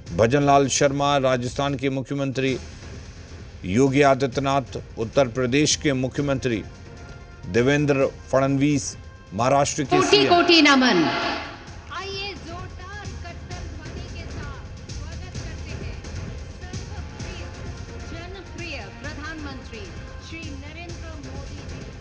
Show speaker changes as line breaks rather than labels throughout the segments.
भजनलाल शर्मा राजस्थान के मुख्यमंत्री, योगी आदित्यनाथ उत्तर प्रदेश के मुख्यमंत्री, देवेंद्र फडणवीस महाराष्ट्र के
कोटि
सीएम।
कोटि नमन।
आइए जोरदार कट्टर ध्वनि के साथ स्वागत करते हैं सर्वप्रिय जनप्रिय प्रधानमंत्री श्री नरेंद्र मोदी जी का।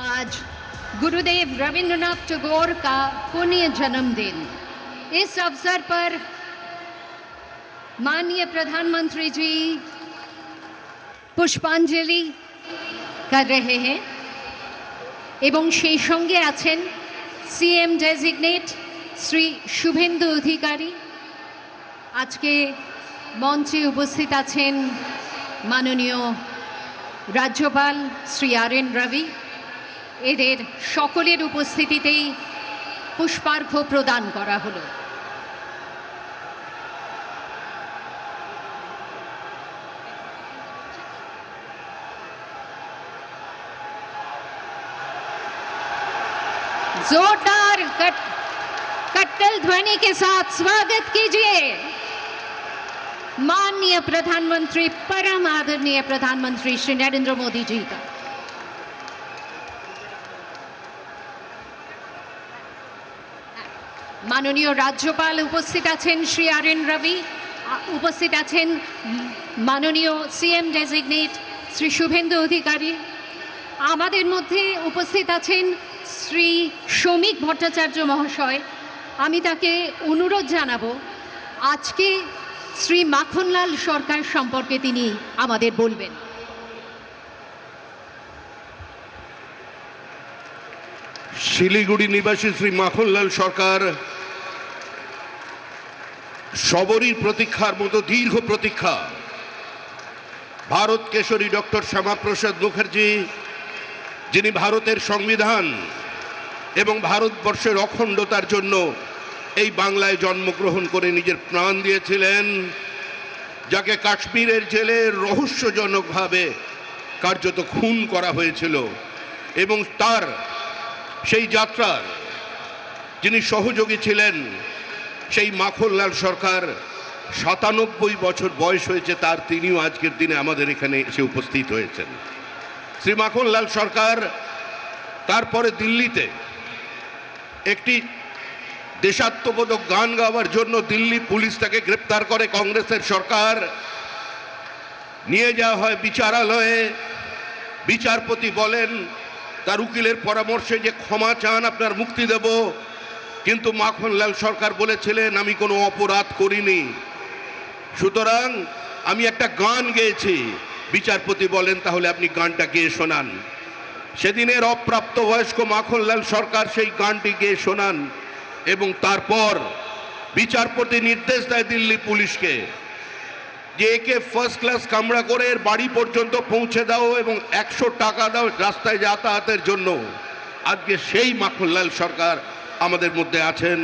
आज गुरुदेव रविंद्रनाथ टैगोर का पुण्य जन्मदिन। इस अवसर पर माननीय प्रधानमंत्री जी पुष्पांजलि कर रहे हैं एवं সেই সঙ্গে আছেন সিএম ডেজিগনেট শ্রী শুভেন্দু অধিকারী। আজকে মঞ্চে উপস্থিত আছেন মাননীয় রাজ্যপাল শ্রী আর.এন. রবি। এদের সকলের উপস্থিতিতেই পুষ্পার্ঘ্য প্রদান করা হলো। जोरदार कट्टल ध्वनि के साथ स्वागत कीजिए माननीय प्रधानमंत्री, परम आदरणीय प्रधानमंत्री श्री नरेंद्र मोदी जी का। माननीय राज्यपाल उपस्थित आছেন श्री আর.এন. রবি, উপস্থিত আছেন মাননীয় সিএম ডেজিগনেট শ্রী শুভেন্দু অধিকারী। আমাদের মধ্যে উপস্থিত আছেন শ্রী শ্রমিক ভট্টাচার্য মহাশয়। আমি তাকে অনুরোধ জানাবো আজকে শ্রী মাখনলাল সরকার সম্পর্কে তিনি আমাদের বলবেন।
শিলিগুড়ি নিবাসী শ্রী মাখনলাল সরকার সবরই প্রতীক্ষার মতো দীর্ঘ প্রতীক্ষা। ভারত কেশরী ডক্টর শ্যামাপ্রসাদ মুখার্জি, যিনি ভারতের সংবিধান এবং ভারতবর্ষের অখণ্ডতার জন্য এই বাংলায় জন্মগ্রহণ করে নিজের প্রাণ দিয়েছিলেন, যাকে কাশ্মীরের জেলে রহস্যজনকভাবে কার্যত খুন করা হয়েছিল, এবং তার সেই যাত্রার যিনি সহযোগী ছিলেন, সেই মাখনলাল সরকার ৯৭ বছর বয়স হয়েছে তার, তিনিও আজকের দিনে আমাদের এখানে এসে উপস্থিত হয়েছেন। শ্রী মাখনলাল সরকার তারপরে দিল্লিতে একটি দেশাত্মবোধক গান গাওয়ার জন্য দিল্লি পুলিশ তাকে গ্রেপ্তার করে। কংগ্রেসের সরকার নিয়ে যাওয়া হয় বিচারালয়ে। বিচারপতি বলেন তার উকিলের পরামর্শে যে ক্ষমা চান, আপনার মুক্তি দেব। কিন্তু মাখনলাল সরকার বলেছিলেন আমি কোনো অপরাধ করিনি, সুতরাং আমি একটা গান গেয়েছি। বিচারপতি বলেন তাহলে আপনি গানটা গেয়ে শোনান। সেদিনের অপ্রাপ্তবয়স্ক মাখনলাল সরকার সেই গানটি গেয়ে শোনান, এবং তারপর বিচারপতি নির্দেশ দেয় দিল্লি পুলিশকে যে একে ফার্স্ট ক্লাস কামরা করে এর বাড়ি পর্যন্ত পৌঁছে দাও এবং ১০০ টাকা দাও রাস্তায় যাতায়াতের জন্য। আজকে সেই মাখনলাল সরকার আমাদের মধ্যে আছেন,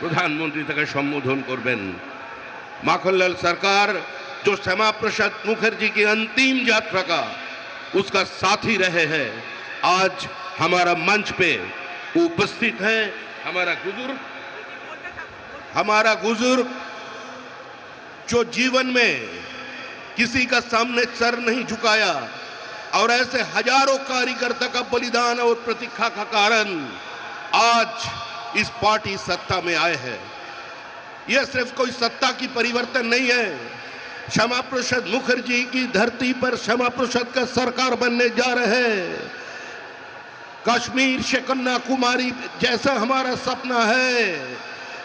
প্রধানমন্ত্রী তাকে সম্বোধন করবেন। माखनलाल सरकार जो श्यामा प्रसाद मुखर्जी की अंतिम यात्रा का उसका साथी रहे हैं, आज हमारा मंच पे उपस्थित है। हमारा बुजुर्ग जो जीवन में किसी का सामने सर नहीं झुकाया और ऐसे हजारों कार्यकर्ता का बलिदान और प्रतीक्षा का कारण आज इस पार्टी सत्ता में आए हैं। यह सिर्फ कोई सत्ता की परिवर्तन नहीं है, श्यामा प्रसाद मुखर्जी की धरती पर श्यामा प्रसाद का सरकार बनने जा रहे हैं। कश्मीर से कन्याकुमारी जैसा हमारा सपना है,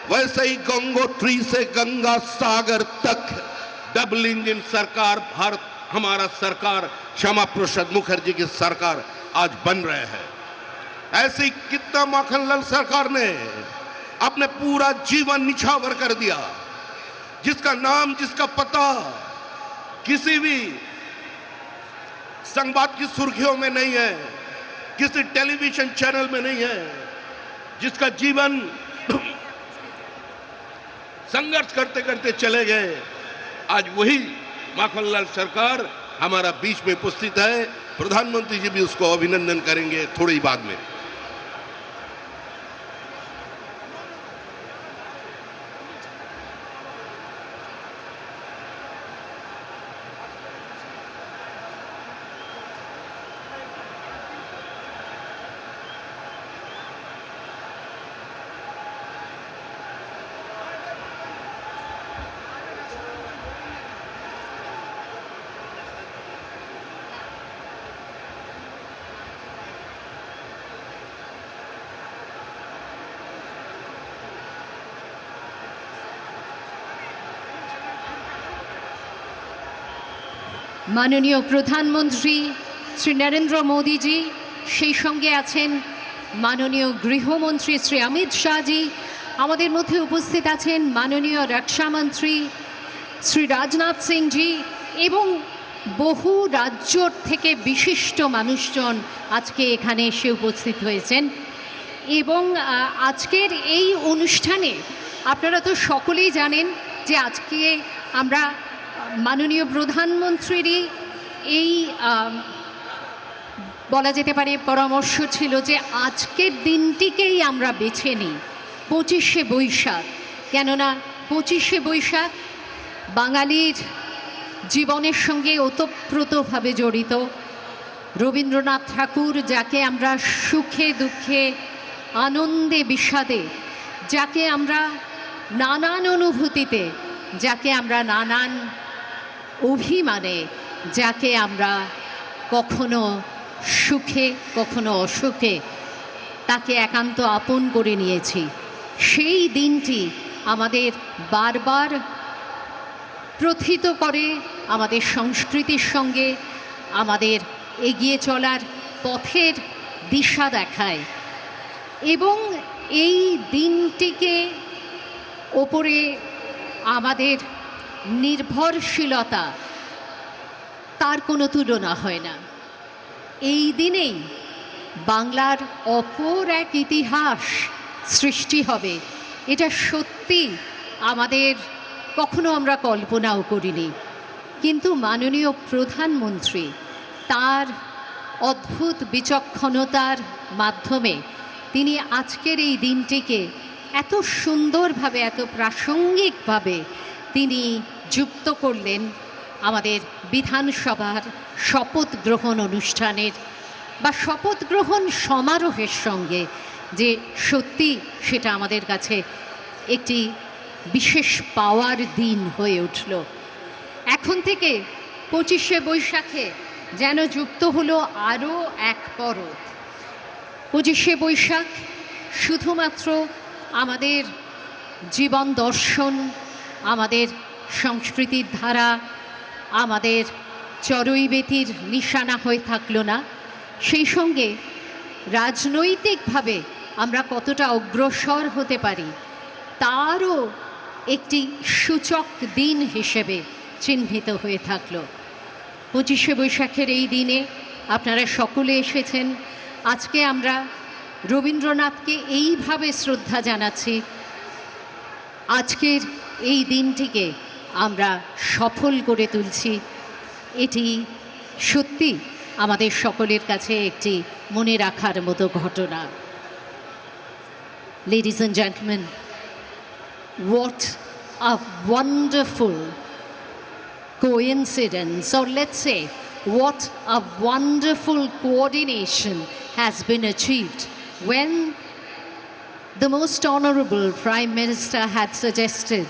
वैसे ही गंगोत्री से गंगा सागर तक डबल इंजन सरकार भारत, हमारा सरकार श्यामा प्रसाद मुखर्जी की सरकार आज बन रहे हैं। ऐसी कितना माखनलाल सरकार ने अपने पूरा जीवन निछावर कर दिया, जिसका नाम जिसका पता किसी भी संवाद की सुर्खियों में नहीं है, किसी टेलीविजन चैनल में नहीं है, जिसका जीवन संघर्ष करते करते चले गए। आज वही माखनलाल सरकार हमारा बीच में उपस्थित है। प्रधानमंत्री जी भी उसको अभिनंदन करेंगे थोड़ी बाद में।
মাননীয় প্রধানমন্ত্রী শ্রী নরেন্দ্র মোদীজি, সেই সঙ্গে আছেন মাননীয় গৃহমন্ত্রী শ্রী অমিত শাহজি, আমাদের মধ্যে উপস্থিত আছেন মাননীয় রক্ষামন্ত্রী শ্রী রাজনাথ সিংজি এবং বহু রাজ্য থেকে বিশিষ্ট মানুষজন আজকে এখানে এসে উপস্থিত হয়েছেন। এবং আজকের এই অনুষ্ঠানে আপনারা তো সকলেই জানেন যে আজকে আমরা মাননীয় প্রধানমন্ত্রীরই এই বলা যেতে পারে পরামর্শ ছিল যে আজকের দিনটিকেই আমরা বেছে নিই 25শে বৈশাখ। কেননা 25শে বৈশাখ বাঙালির জীবনের সঙ্গে ওতপ্রোতভাবে জড়িত। রবীন্দ্রনাথ ঠাকুর, যাকে আমরা সুখে দুঃখে আনন্দে বিষাদে, যাকে আমরা নানান অনুভূতিতে, যাকে আমরা নানান অভিমানে, যাকে আমরা কখনো সুখে কখনো অসুখে তাকে একান্ত আপন করে নিয়েছি, সেই দিনটি আমাদের বারবার প্রথিত করে, আমাদের সংস্কৃতির সঙ্গে আমাদের এগিয়ে চলার পথের দিশা দেখায়। এবং এই দিনটিকে ওপরে আমাদের নির্ভরশীলতা, তার কোনো তুলনা হয় না। এই দিনেই বাংলার অপর এক ইতিহাস সৃষ্টি হবে, এটা সত্যি আমাদের কখনো আমরা কল্পনাও করিনি। কিন্তু মাননীয় প্রধানমন্ত্রী তার অদ্ভুত বিচক্ষণতার মাধ্যমে তিনি আজকের এই দিনটিকে এত সুন্দরভাবে, এত প্রাসঙ্গিকভাবে তিনি যুক্ত করলেন আমাদের বিধানসভার শপথ গ্রহণ অনুষ্ঠানের বা শপথ গ্রহণ সমারোহের সঙ্গে, যে সত্যি সেটা আমাদের কাছে একটি বিশেষ পাওয়ার দিন হয়ে উঠল। এখন থেকে 25শে বৈশাখে যেন যুক্ত হলো আরও এক পরব। 25শে বৈশাখ শুধুমাত্র আমাদের জীবন দর্শন, আমাদের সংস্কৃতির ধারা, আমাদের চড়ুইবেতির নিশানা হয়ে থাকলো না, সেই সঙ্গে রাজনৈতিকভাবে আমরা কতটা অগ্রসর হতে পারি তারও একটি সূচক দিন হিসেবে চিহ্নিত হয়ে থাকলো। 25শে বৈশাখের এই দিনে আপনারা সকলে এসেছেন। আজকে আমরা রবীন্দ্রনাথকে এইভাবে শ্রদ্ধা জানাচ্ছি, আজকের এই দিনটিকে আমরা সফল করে তুলছি। এটি সত্যি আমাদের সকলের কাছে একটি মনে রাখার মতো ঘটনা। Ladies and gentlemen, what a wonderful coincidence, or let's say what a wonderful coordination has been achieved when the most honorable Prime Minister had suggested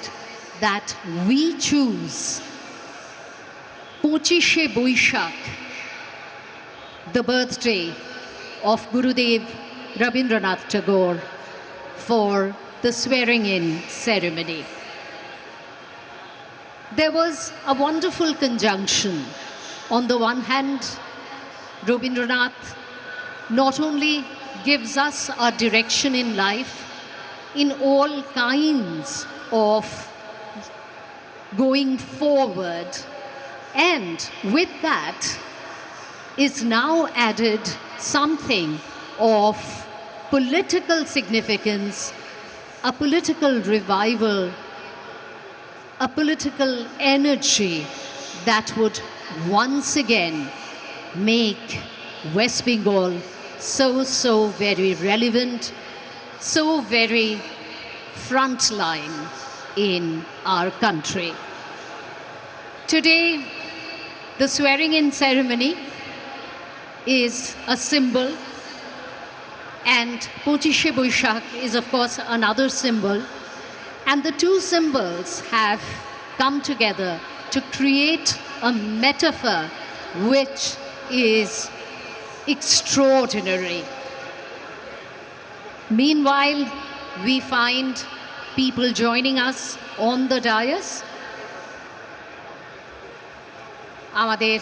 that we choose 25শে Boishakh, the birthday of Gurudev Rabindranath Tagore, for the swearing-in ceremony. There was a wonderful conjunction. On the one hand, Rabindranath not only gives us a direction in life in all kinds of going forward, and with that is now added something of political significance, a political revival, a political energy that would once again make West Bengal so very relevant, so very frontline in our country. Today, the swearing-in ceremony is a symbol, and Pochishe Boishakh is, of course, another symbol. And the two symbols have come together to create a metaphor which is extraordinary. Meanwhile, we find people joining us on the dais. আমাদের